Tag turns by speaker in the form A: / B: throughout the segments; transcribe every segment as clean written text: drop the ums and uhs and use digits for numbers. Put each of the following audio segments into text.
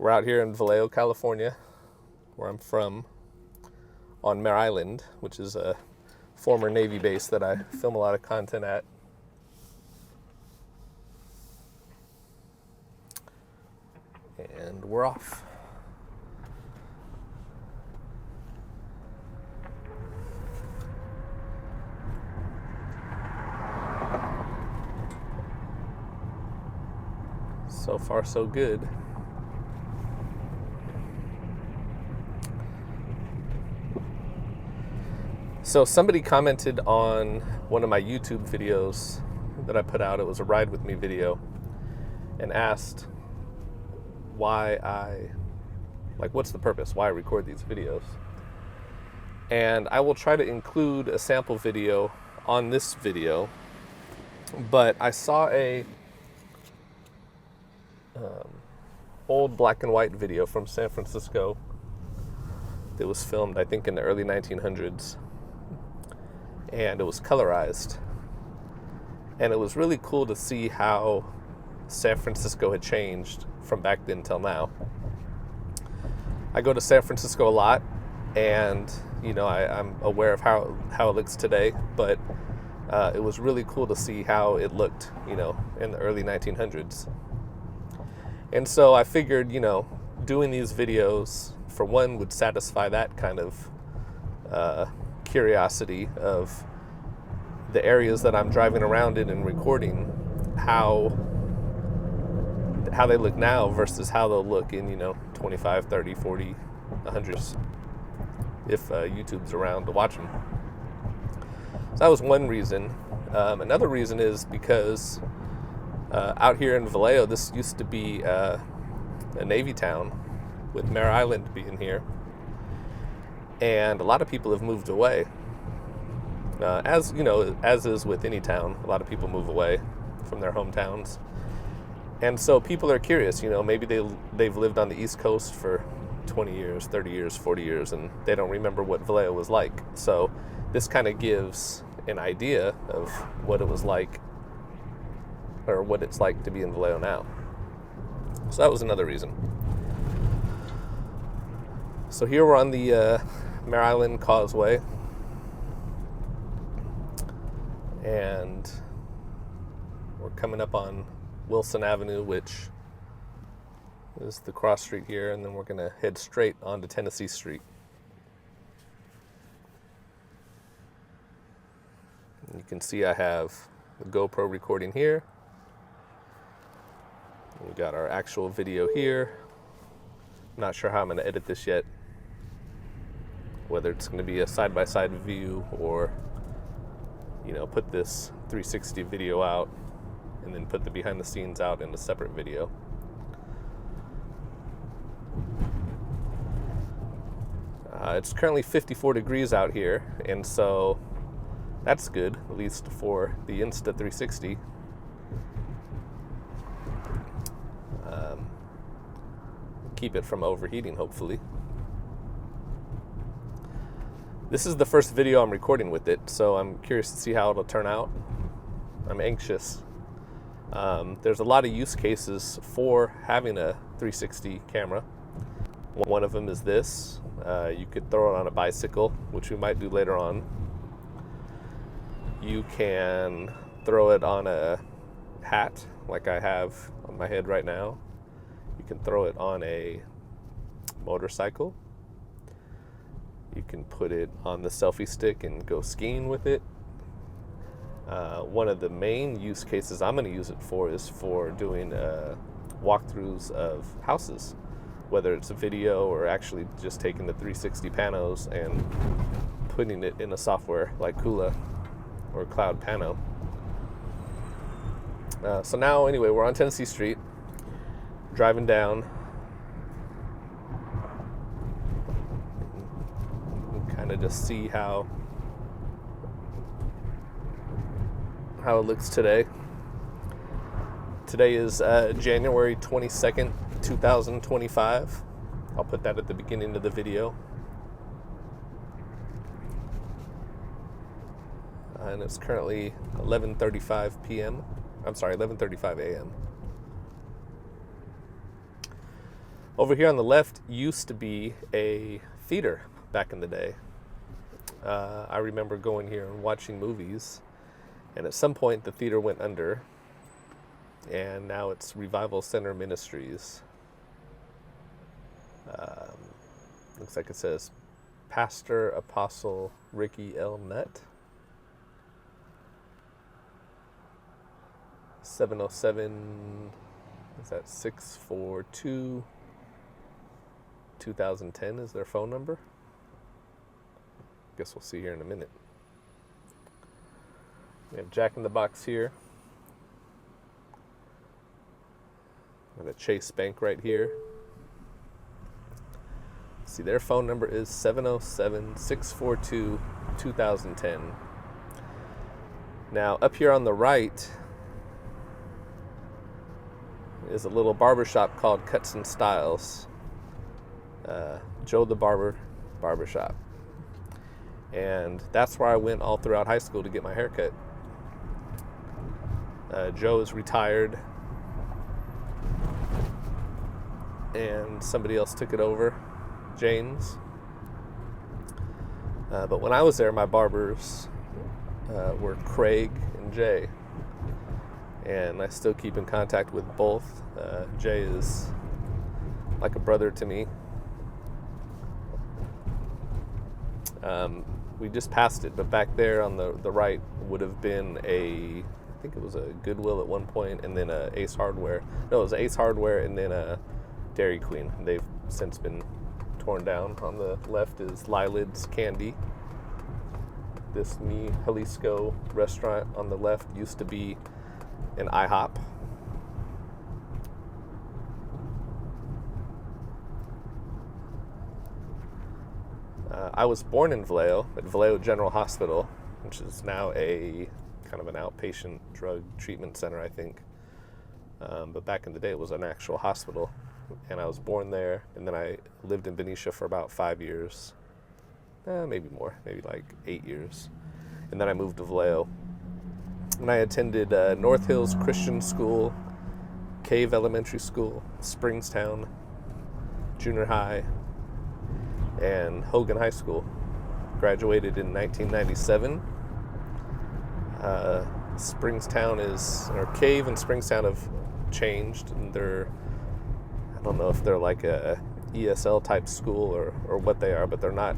A: We're out here in Vallejo, California, where I'm from, on Mare Island, which is a former Navy base that I film a lot of content at. And we're off. So far, so good. So somebody commented on one of my YouTube videos that I put out. It was a ride with me video, and asked what's the purpose? Why I record these videos? And I will try to include a sample video on this video, but I saw a old black and white video from San Francisco that was filmed, I think, in the early 1900s, and it was colorized. And it was really cool to see how San Francisco had changed from back then till now. I go to San Francisco a lot, and I'm aware of how it looks today, but it was really cool to see how it looked, in the early 1900s. And so I figured, doing these videos, for one, would satisfy that kind of curiosity of the areas that I'm driving around in and recording, how they look now versus how they'll look in 25, 30, 40, 100 years, if YouTube's around to watch them. So that was one reason. Another reason is because out here in Vallejo, this used to be a Navy town, with Mare Island being here, and a lot of people have moved away. As is with any town, a lot of people move away from their hometowns. And so people are curious, maybe they've lived on the East Coast for 20 years, 30 years, 40 years, and they don't remember what Vallejo was like. So this kind of gives an idea of what it was like, or what it's like to be in Vallejo now. So that was another reason. So here we're on the Mare Island Causeway, and we're coming up on Wilson Avenue, which is the cross street here, and then we're going to head straight onto Tennessee Street. And you can see I have the GoPro recording here. We got our actual video here. I'm not sure how I'm going to edit this yet, whether it's going to be a side-by-side view or put this 360 video out and then put the behind the scenes out in a separate video. It's currently 54 degrees out here, and so that's good, at least for the Insta 360. Keep it from overheating, hopefully. This is the first video I'm recording with it, so I'm curious to see how it'll turn out. I'm anxious. There's a lot of use cases for having a 360 camera. One of them is this. You could throw it on a bicycle, which we might do later on. You can throw it on a hat, like I have on my head right now. You can throw it on a motorcycle. You can put it on the selfie stick and go skiing with it. One of the main use cases I'm going to use it for is for doing walkthroughs of houses, whether it's a video or actually just taking the 360 panos and putting it in a software like Kula or Cloud Pano. So now, anyway, we're on Tennessee Street, driving down. Kind of just see how it looks today. Today is January 22nd, 2025. I'll put that at the beginning of the video. And it's currently 11:35 p.m. I'm sorry, 11:35 a.m. Over here on the left used to be a theater back in the day. I remember going here and watching movies, and at some point the theater went under, and now it's Revival Center Ministries. Looks like it says Pastor Apostle Ricky L. Nutt. 707, is that 642 2010 is their phone number? Guess we'll see here in a minute. We have Jack in the Box here. We have a Chase Bank right here. See, their phone number is 707-642-2010. Now, up here on the right is a little barbershop called Cuts and Styles. Joe the Barbershop. And that's where I went all throughout high school to get my hair cut. Joe is retired, and somebody else took it over, James. But when I was there, my barbers were Craig and Jay. And I still keep in contact with both. Jay is like a brother to me. We just passed it, but back there on the right would have been I think it was a Goodwill at one point, and then a Ace Hardware. No, it was Ace Hardware and then a Dairy Queen. They've since been torn down. On the left is Lylid's Candy. This Mi Jalisco restaurant on the left used to be an IHOP. I was born in Vallejo, at Vallejo General Hospital, which is now a kind of an outpatient drug treatment center, I think. But back in the day, it was an actual hospital. And I was born there, and then I lived in Benicia for about 5 years. Maybe more, maybe like 8 years. And then I moved to Vallejo. And I attended North Hills Christian School, Cave Elementary School, Springstown Junior High, and Hogan High School. Graduated in 1997. Cave and Springstown have changed, and I don't know if they're like a ESL type school or what they are, but they're not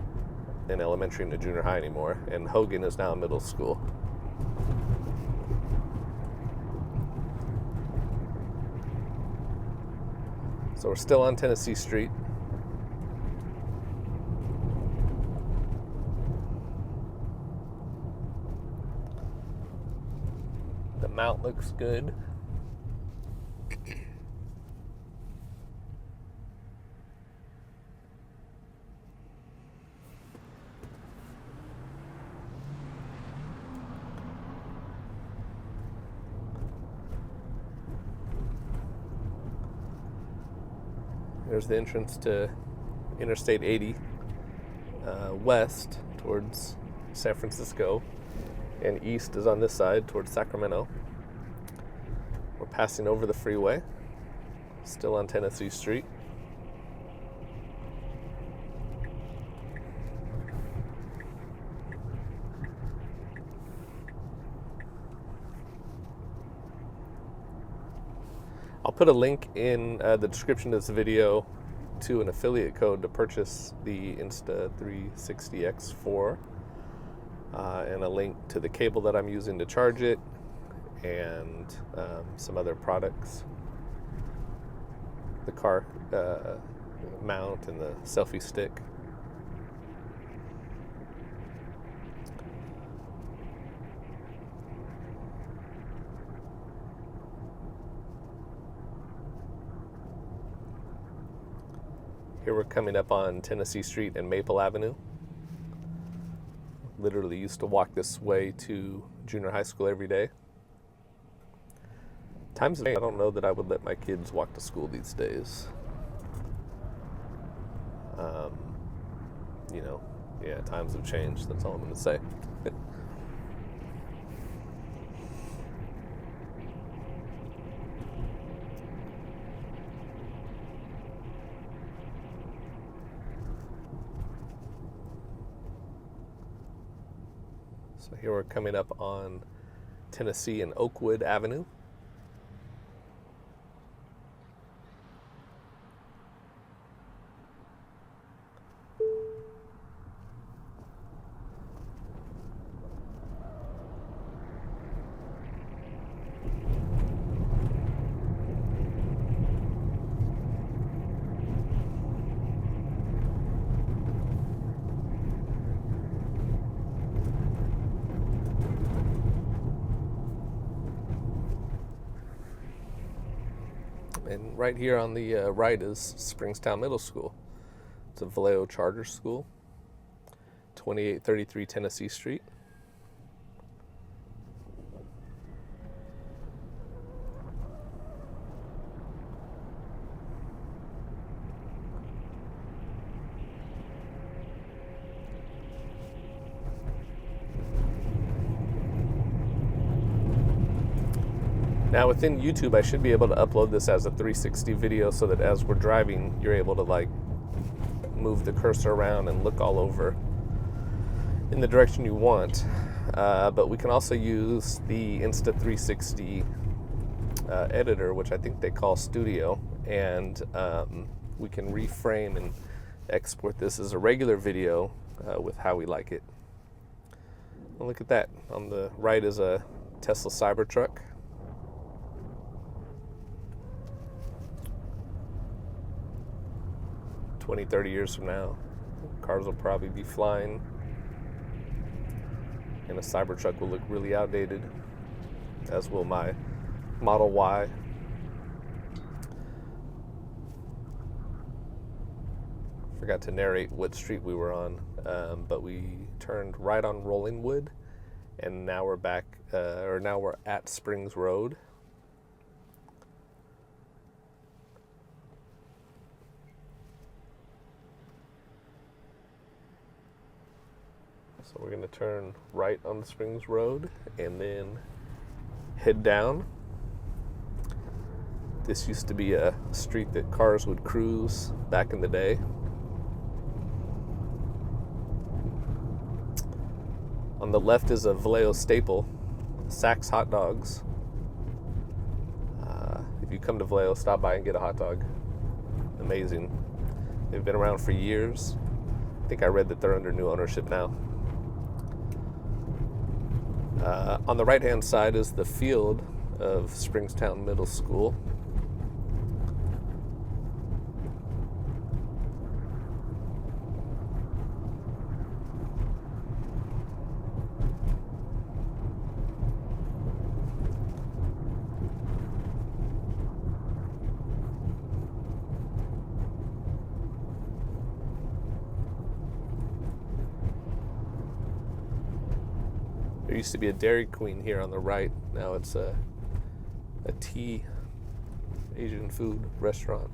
A: an elementary and a junior high anymore. And Hogan is now a middle school. So we're still on Tennessee Street. The mount looks good. There's the entrance to Interstate 80 west towards San Francisco, and east is on this side towards Sacramento. We're passing over the freeway, still on Tennessee Street. I'll put a link in the description of this video to an affiliate code to purchase the Insta360X4 and a link to the cable that I'm using to charge it, and some other products. The car mount and the selfie stick. Here we're coming up on Tennessee Street and Maple Avenue. Literally used to walk this way to junior high school every day. Times have changed. I don't know that I would let my kids walk to school these days. Times have changed. That's all I'm going to say. So here we're coming up on Tennessee and Oakwood Avenue. And right here on the right is Springstown Middle School. It's a Vallejo charter school, 2833 Tennessee Street. Now within YouTube, I should be able to upload this as a 360 video so that as we're driving, you're able to like move the cursor around and look all over in the direction you want. But we can also use the Insta360 editor, which I think they call Studio, and we can reframe and export this as a regular video with how we like it. Well, look at that. On the right is a Tesla Cybertruck. 20, 30 years from now, cars will probably be flying and a Cybertruck will look really outdated, as will my Model Y. Forgot to narrate what street we were on, but we turned right on Rollingwood, and now we're back, now we're at Springs Road. So we're going to turn right on Springs Road and then head down. This used to be a street that cars would cruise back in the day. On the left is a Vallejo staple, Saks hot dogs. If you come to Vallejo, stop by and get a hot dog. Amazing. They've been around for years. I think I read that they're under new ownership now. On the right-hand side is the field of Springstown Middle School. There used to be a Dairy Queen here on the right. Now it's a tea Asian food restaurant.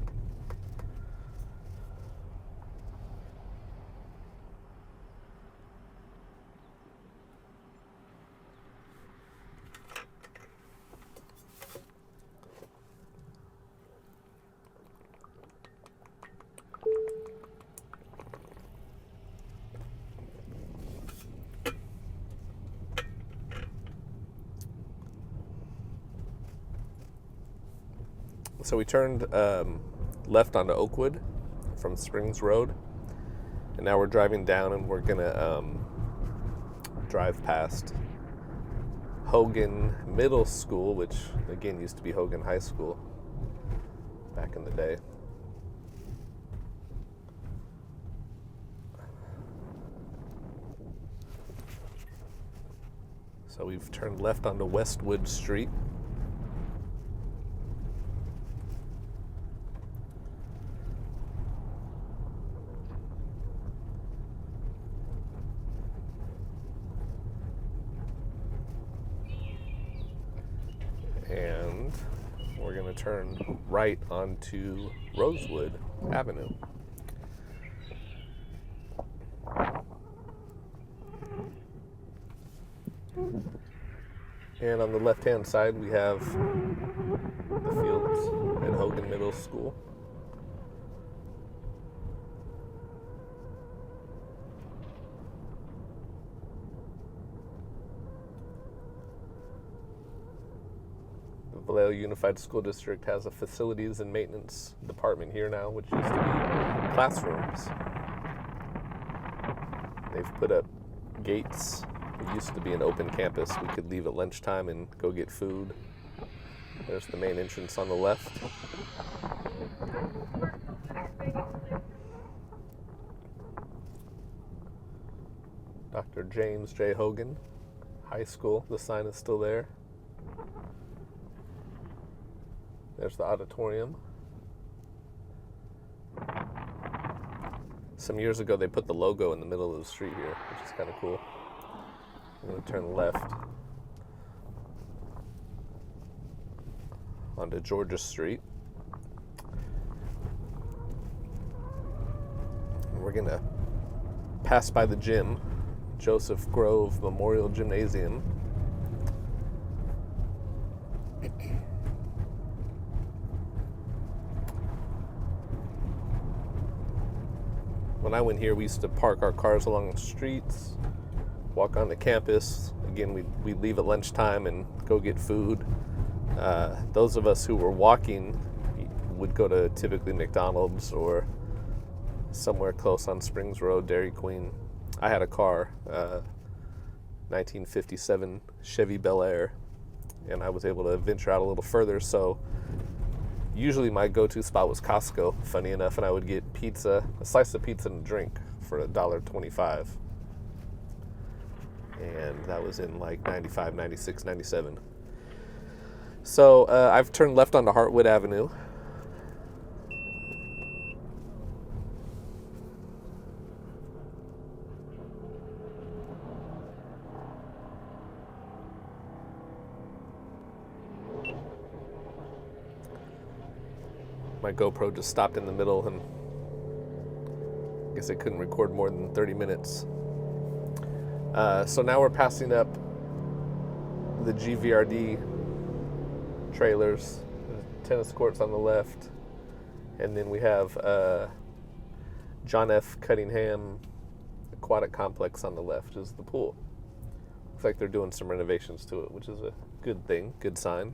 A: So we turned left onto Oakwood from Springs Road, and now we're driving down, and we're gonna drive past Hogan Middle School, which again used to be Hogan High School back in the day. So we've turned left onto Westwood Street. And we're going to turn right onto Rosewood Avenue. And on the left-hand side, we have the fields at Hogan Middle School. Vallejo Unified School District has a facilities and maintenance department here now, which used to be classrooms. They've put up gates. It used to be an open campus. We could leave at lunchtime and go get food. There's the main entrance on the left. Dr. James J. Hogan High School. The sign is still there. There's the auditorium. Some years ago, they put the logo in the middle of the street here, which is kind of cool. I'm going to turn left onto Georgia Street. And we're going to pass by the gym, Joseph Grove Memorial Gymnasium. When I went here, we used to park our cars along the streets, walk on the campus. Again, we'd leave at lunchtime and go get food. Those of us who were walking would go to typically McDonald's or somewhere close on Springs Road, Dairy Queen. I had a car, 1957 Chevy Bel Air, and I was able to venture out a little further. So usually my go-to spot was Costco, funny enough, and I would get pizza, a slice of pizza and a drink for $1.25. And that was in like 95, 96, 97. So I've turned left onto Hartwood Avenue. My GoPro just stopped in the middle, and I guess it couldn't record more than 30 minutes. So now we're passing up the GVRD trailers, the tennis courts on the left, and then we have John F. Cunningham Aquatic Complex on the left is the pool. Looks like they're doing some renovations to it, which is a good thing, good sign.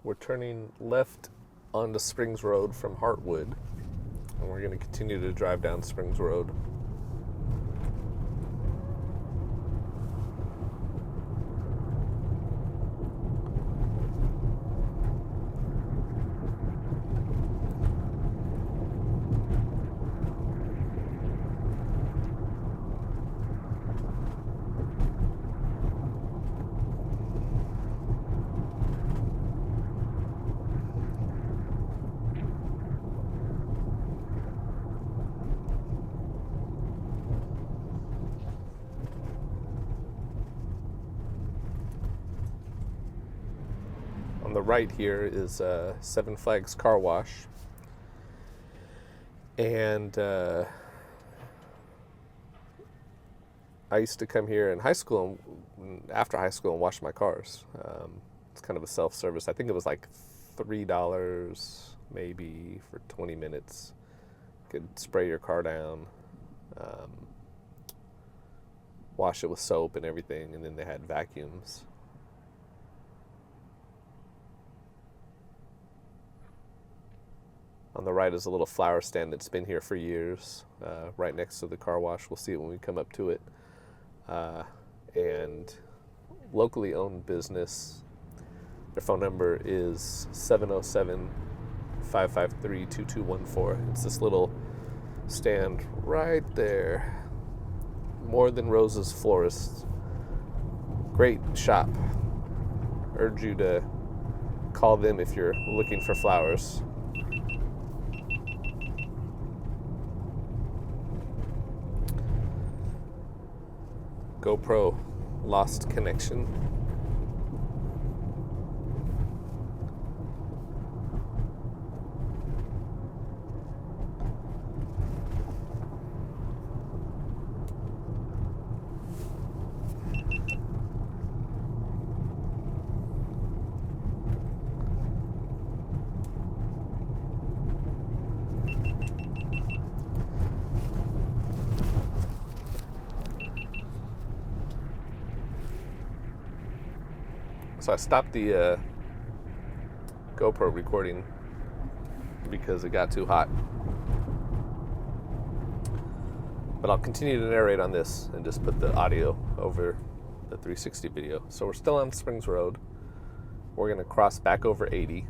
A: We're turning left onto Springs Road from Hartwood, and we're going to continue to drive down Springs Road. On the right here is Seven Flags Car Wash, and I used to come here in high school and after high school and wash my cars. It's kind of a self-service. I think it was like $3 maybe for 20 minutes. You could spray your car down, wash it with soap and everything, and then they had vacuums. On the right is a little flower stand that's been here for years, right next to the car wash. We'll see it when we come up to it. And locally owned business. Their phone number is 707-553-2214. It's this little stand right there. More Than Roses Florist. Great shop. urge you to call them if you're looking for flowers. GoPro lost connection. So I stopped the GoPro recording because it got too hot. But I'll continue to narrate on this and just put the audio over the 360 video. So we're still on Springs Road. We're going to cross back over 80.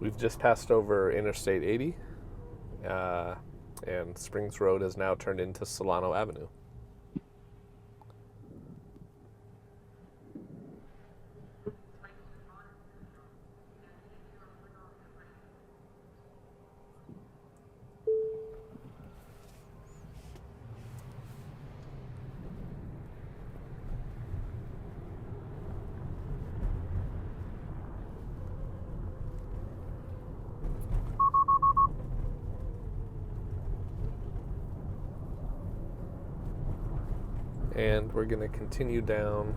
A: We've just passed over Interstate 80, and Springs Road has now turned into Solano Avenue. And we're going to continue down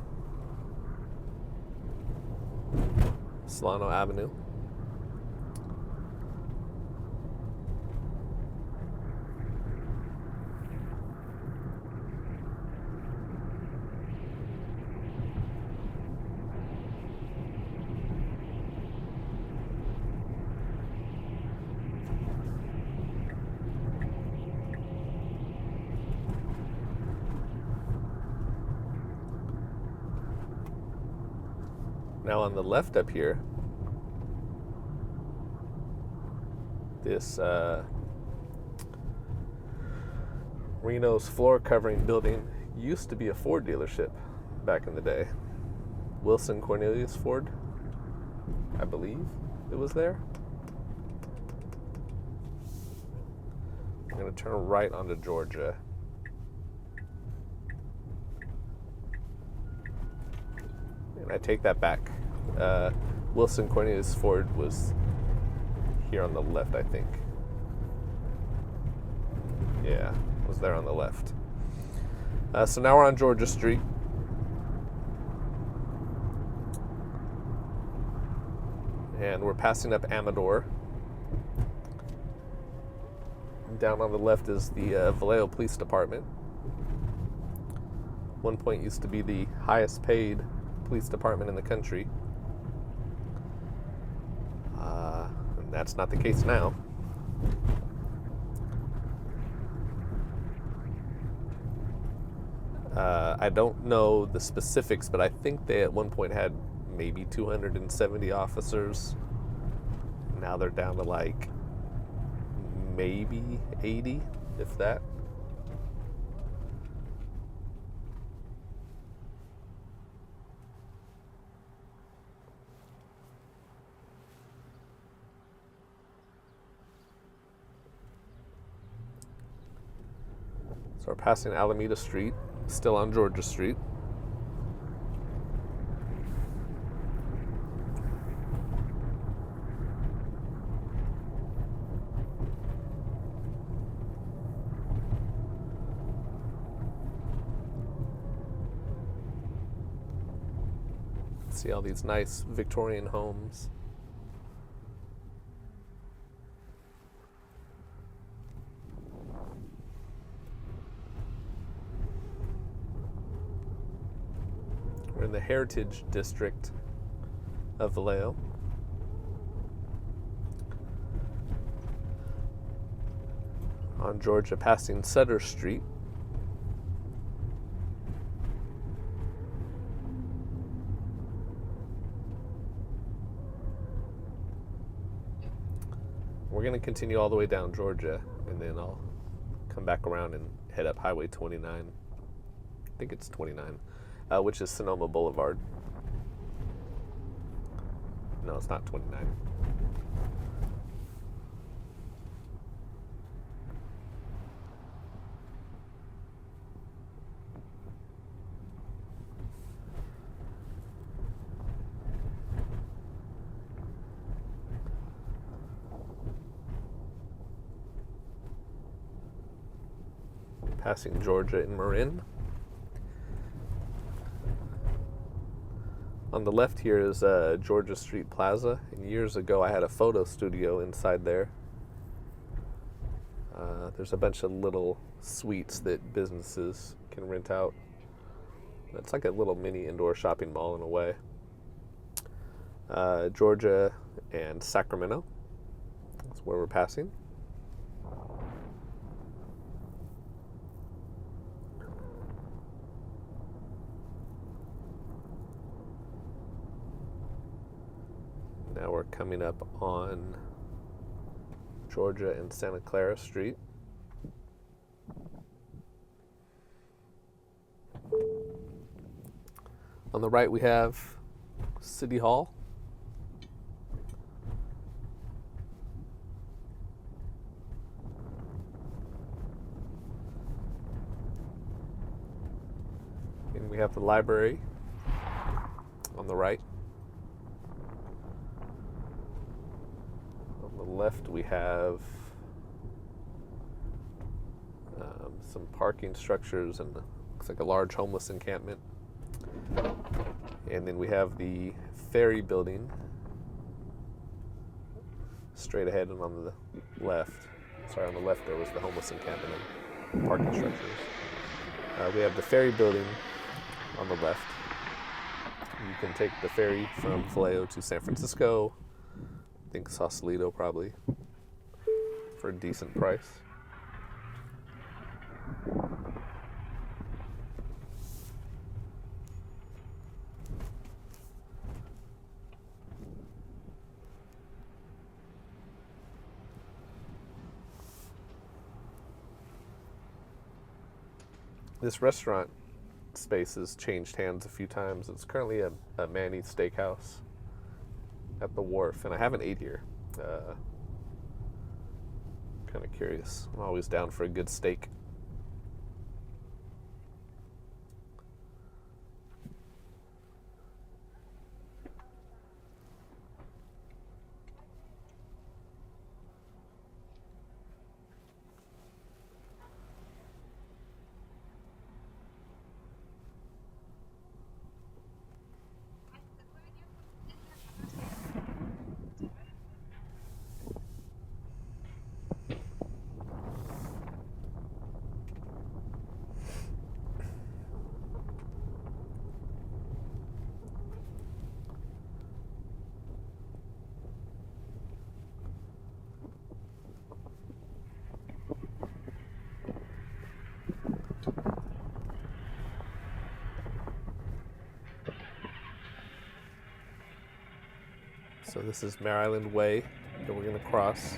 A: Solano Avenue. Now on the left up here, this Reno's floor covering building used to be a Ford dealership back in the day. Wilson Cornelius Ford, I believe it was there. I'm going to turn right onto Georgia. And I take that back. Wilson Cornelius Ford was here on the left, I think. Yeah, was there on the left. So now we're on Georgia Street. And we're passing up Amador. Down on the left is the Vallejo Police Department. One point used to be the highest paid police department in the country. And that's not the case now. I don't know the specifics, but I think they at one point had maybe 270 officers. Now they're down to like maybe 80, if that. So we're passing Alameda Street, still on Georgia Street. See all these nice Victorian homes. We're in the Heritage District of Vallejo. On Georgia, passing Sutter Street. We're going to continue all the way down Georgia, and then I'll come back around and head up Highway 29. I think it's 29, which is Sonoma Boulevard. No, it's not 29. Passing Georgia and Marin. On the left here is Georgia Street Plaza, and years ago I had a photo studio inside there. There's a bunch of little suites that businesses can rent out. It's like a little mini indoor shopping mall in a way. Georgia and Sacramento, that's where we're passing. Now we're coming up on Georgia and Santa Clara Street. On the right we have City Hall. And we have the library on the right. On the left we have some parking structures and looks like a large homeless encampment. And then we have the ferry building straight ahead, and on the left, on the left there was the homeless encampment and parking structures. We have the ferry building on the left. You can take the ferry from Vallejo to San Francisco, I think Sausalito probably, for a decent price. This restaurant space has changed hands a few times. It's currently a Manny's Steakhouse at the wharf, and I haven't ate here. Kind of curious. I'm always down for a good steak. So this is Mare Island Way that we're going to cross.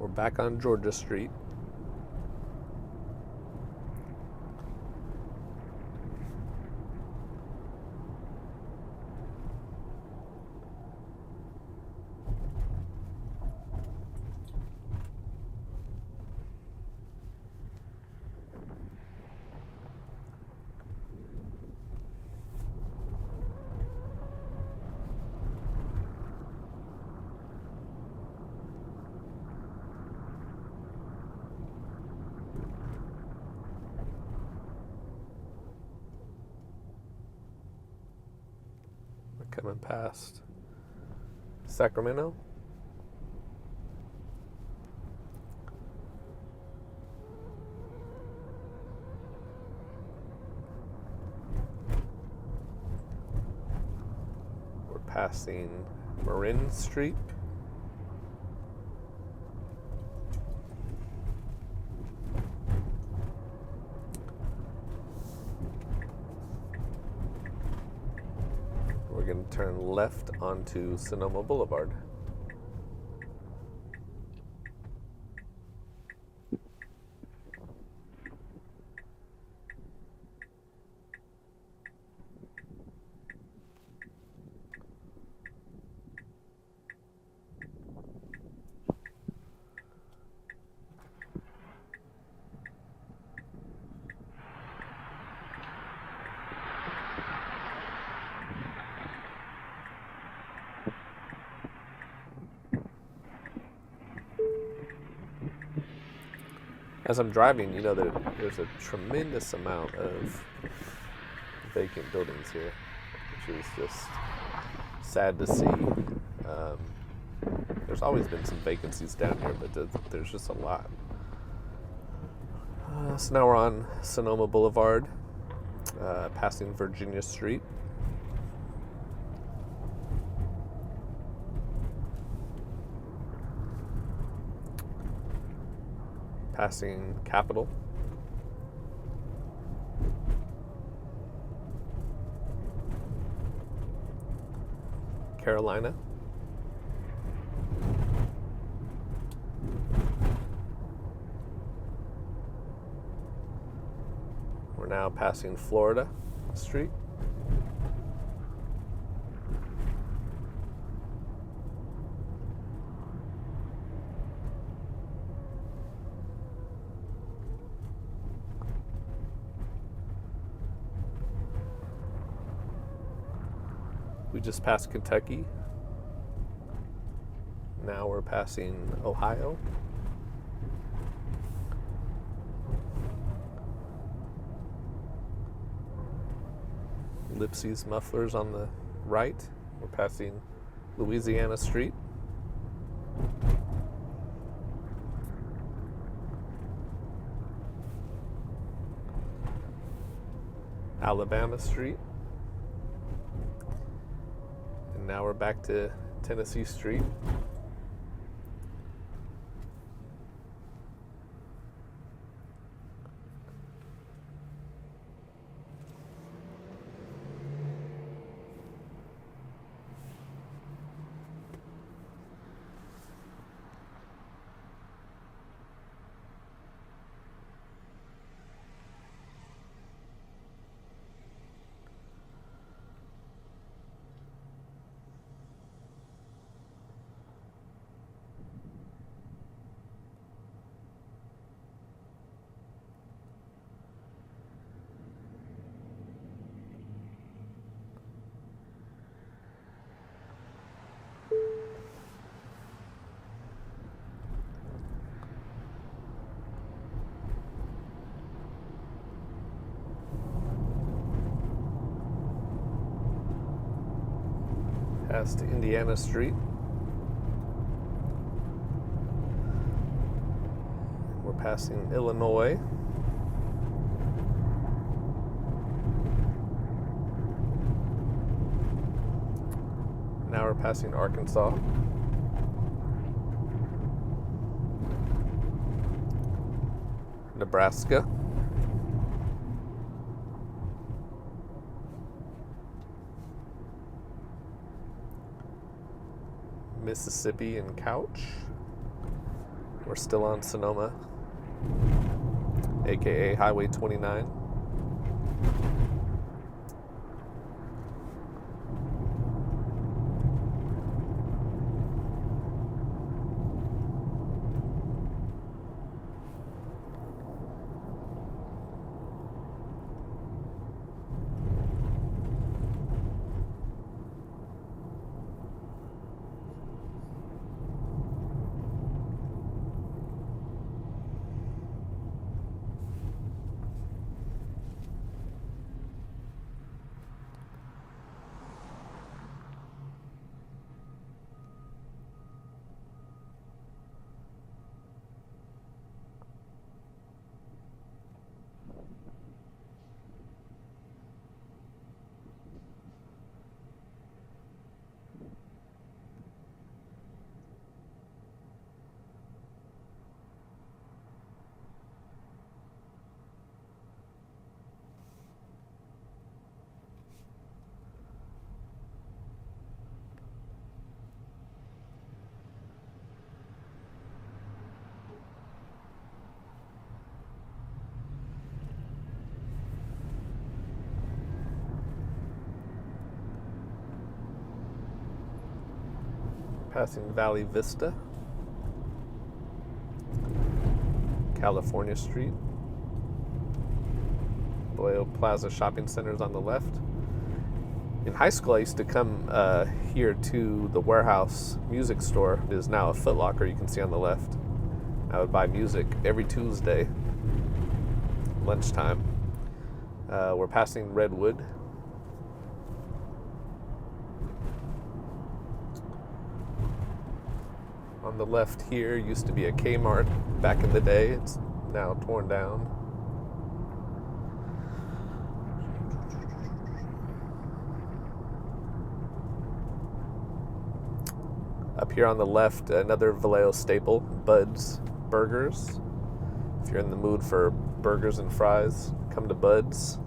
A: We're back on Georgia Street. Coming past Sacramento. We're passing Marin Street. We're going to turn left onto Sonoma Boulevard. As I'm driving, there's a tremendous amount of vacant buildings here, which is just sad to see. There's always been some vacancies down here, but there's just a lot. So now we're on Sonoma Boulevard, passing Virginia Street. Passing Capitol. Carolina. We're now passing Florida Street. We just passed Kentucky. Now we're passing Ohio. Lipsy's Mufflers on the right. We're passing Louisiana Street. Alabama Street. And now we're back to Tennessee Street. Past Indiana Street. We're passing Illinois. Now we're passing Arkansas. Nebraska. Mississippi and Couch. We're We're still on Sonoma, aka Highway 29. Passing Valley Vista, California Street, Vallejo Plaza Shopping Centers on the left. In high school, I used to come here to the Warehouse Music Store. It is now a Foot Locker, you can see on the left. I would buy music every Tuesday, lunchtime. We're passing Redwood. On the left here used to be a Kmart back in the day. It's now torn down. Up here on the left, another Vallejo staple, Bud's Burgers. If you're in the mood for burgers and fries, come to Bud's.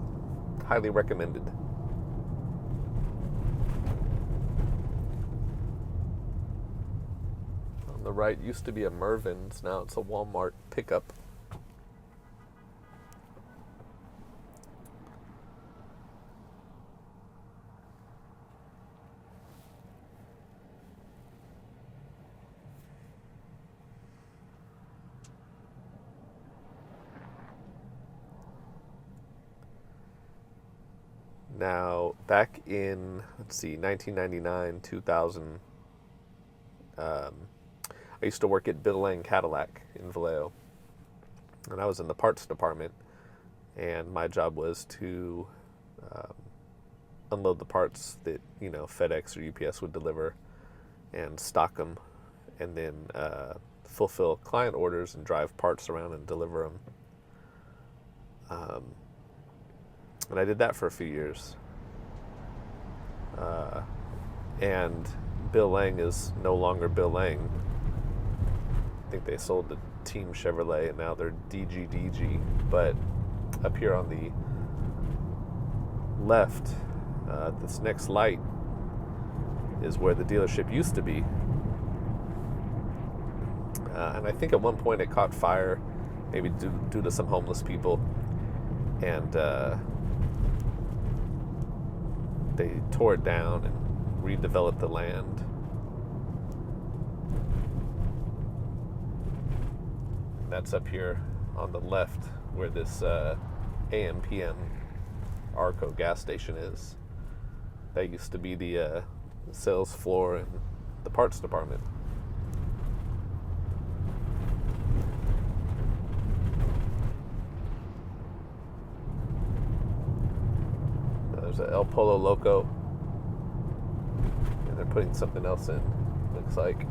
A: Highly recommended. On the right used to be a Mervyn's, now it's a Walmart pickup. Now, back in, 1999, 2000, I used to work at Bill Lang Cadillac in Vallejo. And I was in the parts department. And my job was to unload the parts that, FedEx or UPS would deliver and stock them. And then fulfill client orders and drive parts around and deliver them. And I did that for a few years. And Bill Lang is no longer Bill Lang. I think they sold to Team Chevrolet and now they're DGDG. But up here on the left, this next light is where the dealership used to be. And I think at one point it caught fire, maybe due to some homeless people. And they tore it down and redeveloped the land. That's up here on the left where this AM/PM Arco gas station is. That used to be the sales floor and the parts department. There's a El Polo Loco, and they're putting something else in, looks like.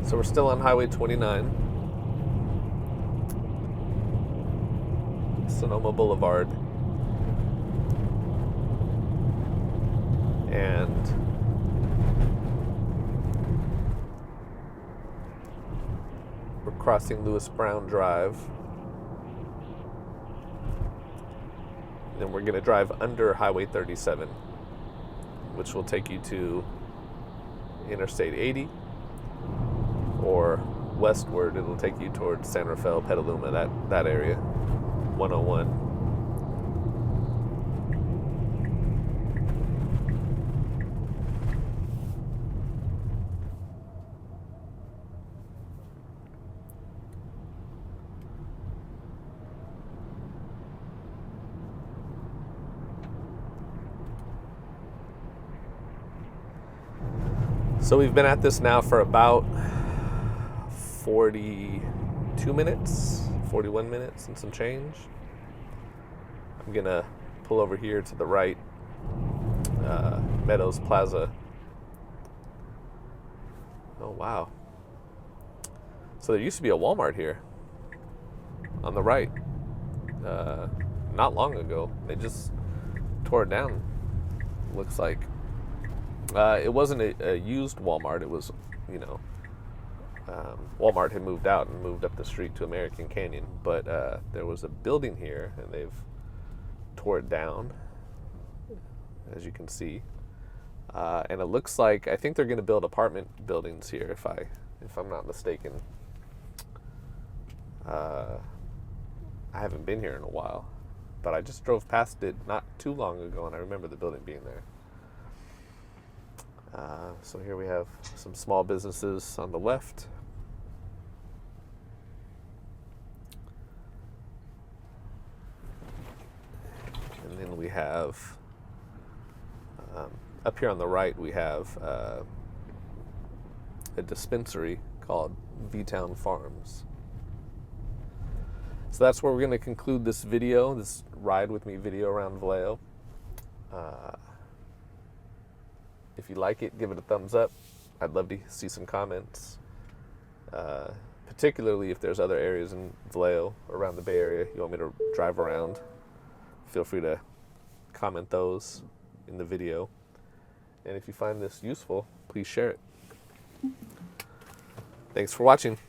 A: So we're still on Highway 29, Sonoma Boulevard, and we're crossing Lewis Brown Drive. Then we're going to drive under Highway 37 which will take you to Interstate 80, or westward, it'll take you towards San Rafael, Petaluma, that area, 101. So we've been at this now for about 42 minutes, 41 minutes and some change. I'm gonna pull over here to the right, Meadows Plaza. Oh wow. So there used to be a Walmart here on the right, not long ago. They just tore it down, looks like. It wasn't a used Walmart. It was, Walmart had moved out and moved up the street to American Canyon. But there was a building here, and they've tore it down, as you can see. And it looks like, I think they're going to build apartment buildings here, if I'm not mistaken. I haven't been here in a while, but I just drove past it not too long ago, and I remember the building being there. So here we have some small businesses on the left. And then we have, up here on the right, we have a dispensary called V-Town Farms. So that's where we're going to conclude this video, this ride with me video around Vallejo. If you like it, give it a thumbs up. I'd love to see some comments, particularly if there's other areas in Vallejo, around the Bay Area, you want me to drive around. Feel free to comment those in the video. And if you find this useful, please share it. Thanks for watching.